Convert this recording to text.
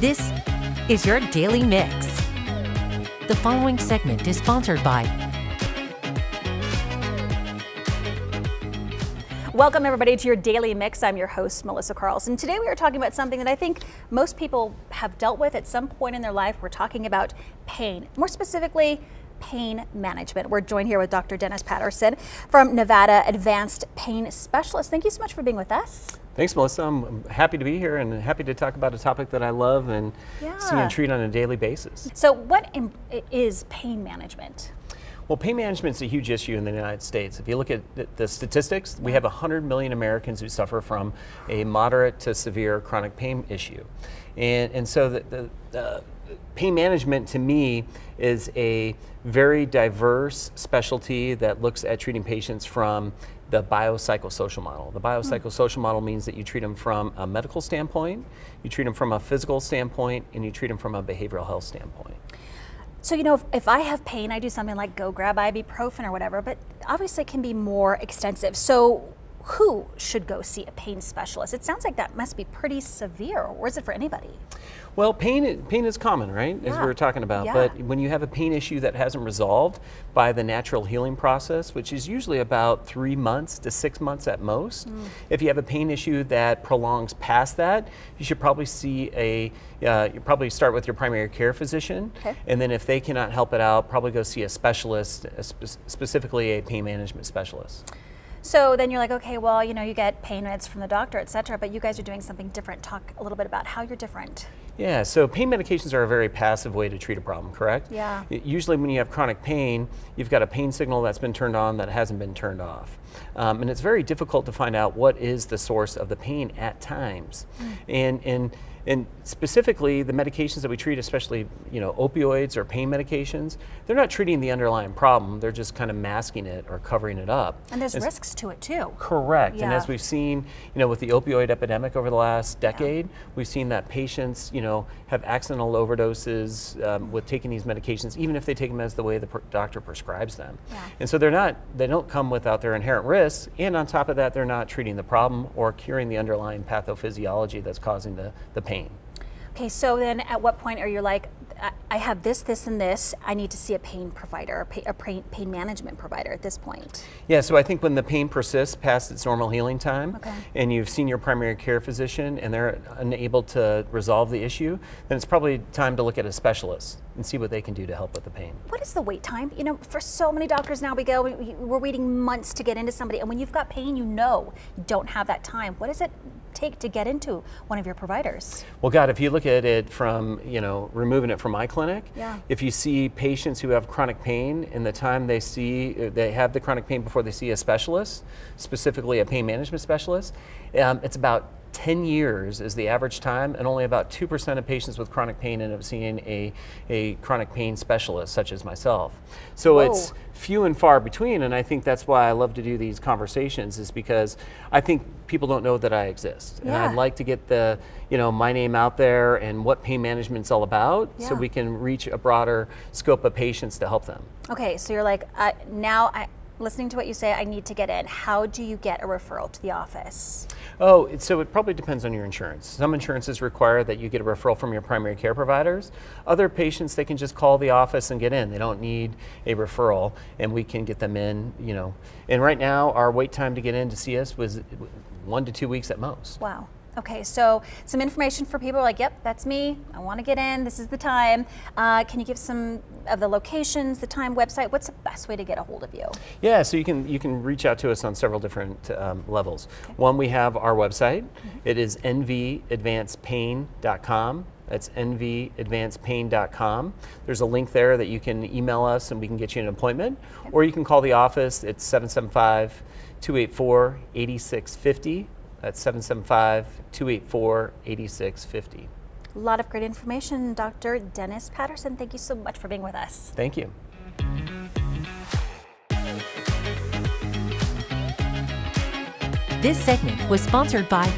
This is your Daily Mix. The following segment is sponsored by. Welcome everybody to your Daily Mix. I'm your host, Melissa Carlson. Today we are talking about something that I think most people have dealt with at some point in their life. We're talking about pain, more specifically, pain management. We're joined here with Dr. Dennis Patterson from Nevada Advanced Pain Specialist. Thank you so much for being with us. Thanks, Melissa. I'm happy to be here and happy to talk about a topic that I love and see and treat on a daily basis. So what is pain management? Well, pain management is a huge issue in the United States. If you look at the statistics, we have 100 million Americans who suffer from a moderate to severe chronic pain issue. And so the pain management to me is a very diverse specialty that looks at treating patients from the biopsychosocial model. The biopsychosocial model means that you treat them from a medical standpoint, you treat them from a physical standpoint, and you treat them from a behavioral health standpoint. So, you know, if I have pain, I do something like go grab ibuprofen or whatever, but obviously it can be more extensive. So who should go see a pain specialist? It sounds like that must be pretty severe, or is it for anybody? Well, pain is common, right, as we were talking about, but when you have a pain issue that hasn't resolved by the natural healing process, which is usually about 3 months to 6 months at most, if you have a pain issue that prolongs past that, you should probably see you probably start with your primary care physician, and then if they cannot help it out, probably go see a specialist, specifically a pain management specialist. So then you're like, okay, well, you know, you get pain meds from the doctor, et cetera, but you guys are doing something different. Talk a little bit about how you're different. Yeah, so pain medications are a very passive way to treat a problem, correct? Yeah. Usually when you have chronic pain, you've got a pain signal that's been turned on that hasn't been turned off. And it's very difficult to find out what is the source of the pain at times. And specifically, the medications that we treat, especially opioids or pain medications, they're not treating the underlying problem. They're just kind of masking it or covering it up. And there's risks to it too. Correct. And as we've seen, with the opioid epidemic over the last decade, we've seen that patients, have accidental overdoses with taking these medications, even if they take them as the way the doctor prescribes them. And so they don't come without their inherent risks. And on top of that, they're not treating the problem or curing the underlying pathophysiology that's causing the pain. Okay, so then at what point are you like, I have this, this, and this, I need to see a pain provider, a pain management provider at this point? Yeah, so I think when the pain persists past its normal healing time, and you've seen your primary care physician and they're unable to resolve the issue, then it's probably time to look at a specialist and see what they can do to help with the pain. What is the wait time? For so many doctors now we're waiting months to get into somebody, and when you've got pain, you don't have that time. What does it take to get into one of your providers? Well, God, if you look at it from, removing it from my clinic, if you see patients who have chronic pain and the time they have the chronic pain before they see a specialist, specifically a pain management specialist, it's about 10 years is the average time, and only about 2% of patients with chronic pain end up seeing a chronic pain specialist, such as myself. So it's few and far between, and I think that's why I love to do these conversations, is because I think people don't know that I exist. And I'd like to get my name out there and what pain management's all about, so we can reach a broader scope of patients to help them. Okay, so you're like, listening to what you say, I need to get in. How do you get a referral to the office? Oh, so it probably depends on your insurance. Some insurances require that you get a referral from your primary care providers. Other patients, they can just call the office and get in. They don't need a referral, and we can get them in, And right now, our wait time to get in to see us was 1 to 2 weeks at most. Wow. Okay, so some information for people like, yep, that's me, I want to get in, this is the time. Can you give some of the locations, the time, website? What's the best way to get a hold of you? Yeah, so you can reach out to us on several different levels. One, we have our website. It is nvadvancedpain.com. That's nvadvancedpain.com. There's a link there that you can email us and we can get you an appointment. Or you can call the office. It's 775-284-8650. That's 775-284-8650. A lot of great information, Dr. Dennis Patterson. Thank you so much for being with us. Thank you. This segment was sponsored by